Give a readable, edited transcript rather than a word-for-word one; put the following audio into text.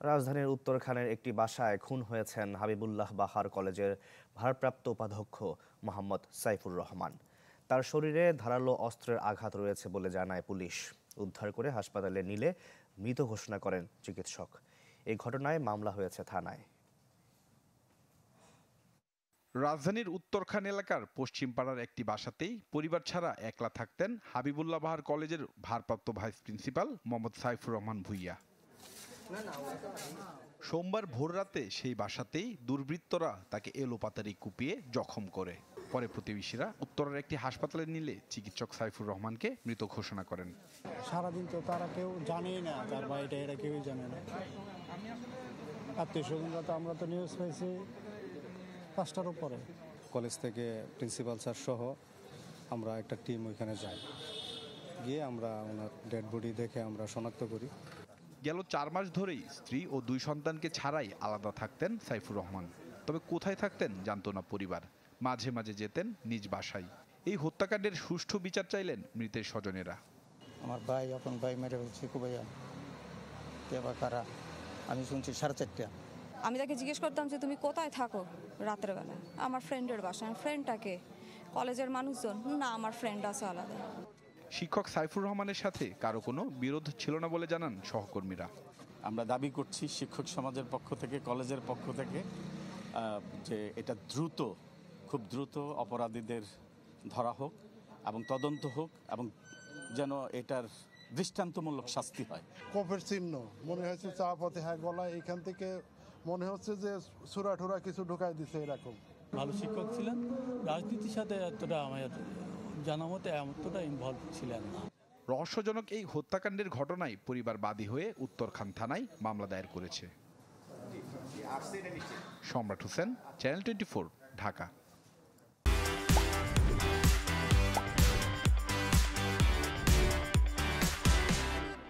রাজধানীর উত্তরখানের একটি বাসায় খুন হয়েছেন হাবিবুল্লাহ বাহার কলেজের ভারপ্রাপ্ত উপাধ্যক্ষ মোহাম্মদ সাইফুর রহমান। তার শরীরে ধারালো অস্ত্রের আঘাত রয়েছে বলে জানায় পুলিশ। উদ্ধার করে হাসপাতালে নিলে মৃত ঘোষণা করেন চিকিৎসক। এই ঘটনায় মামলা হয়েছে থানায়। রাজধানীর উত্তরখান এলাকার পশ্চিম পাড়ার একটি বাসাতেই পরিবার ছাড়া একলা থাকতেন হাবিবুল্লাহ বাহার কলেজের ভারপ্রাপ্ত ভাইস প্রিন্সিপাল মোহাম্মদ সাইফুর রহমান ভূঁইয়া। সোমবার ভোররাতে সেই বাসাতেই দুর্বৃত্তরা তাকে এলোপাতাড়ি কুপিয়ে জখম করে। পরে প্রতিবেশীরা উত্তরের একটি হাসপাতালে নিলে চিকিৎসক সাইফুর রহমানকে মৃত ঘোষণা করেন। সারাদিন তো তারা কেউ জানেই না, তার বাড়িটা এরা কেউই জানে না। আত্মীয় স্বজনরা তো আমরা তো নিউজ পাইছি 5টার উপরে। কলেজ থেকে প্রিন্সিপাল স্যার সহ আমরা একটা টিম ওইখানে যাই, গিয়ে আমরা ওনার ডেড বডি দেখে আমরা শনাক্ত করি। গেল 4 মাস ধরেই স্ত্রী ও 2 সন্তানকে ছাড়াই আলাদা থাকতেন সাইফুর রহমান। তবে কোথায় থাকতেন জানত না পরিবার। মাঝে মাঝে যেতেন নিজ বাসায়। এই হত্যাকাণ্ডের সুষ্ঠু বিচার চাইলেন মৃতের স্বজনেরা। আমার ভাই আপন ভাই মেরে হচ্ছে কুবাইয়া কেবা কারা, আমি শুনছি 4:30। আমি তাকে জিজ্ঞেস করতাম যে তুমি কোথায় থাকো রাতের বেলা। আমার ফ্রেন্ডের বাসায়। ফ্রেন্ডটাকে কলেজের মানুষজন, না আমার ফ্রেন্ড আছে আলাদা। শিক্ষক সাইফুর রহমানের সাথে কারো কোনো বিরোধ ছিল না বলে জানান সহকর্মীরা। আমরা দাবি করছি শিক্ষক সমাজের পক্ষ থেকে, কলেজের পক্ষ থেকে, যে এটা খুব দ্রুত অপরাধীদের ধরা হোক এবং তদন্ত হোক এবং যেন এটার দৃষ্টান্তমূলক শাস্তি হয়। কোপের চিহ্ন মনে হচ্ছে, চা পথে হ্যাঁ গলায় এখান থেকে মনে হচ্ছে যে সুরা ঠুরা কিছু ঢুকাই দিছে এরকম। ভালো শিক্ষক ছিলেন, রাজনীতির সাথে এতটা আমার জানা মতে এতটা ইনভলভ ছিলেন না। রহস্যজনক এই হত্যাকাণ্ডের ঘটনায় পরিবার বাদী হয়ে উত্তরখান থানায় মামলা দায়ের করেছে। সম্রাট হোসেন, চ্যানেল 24, ঢাকা।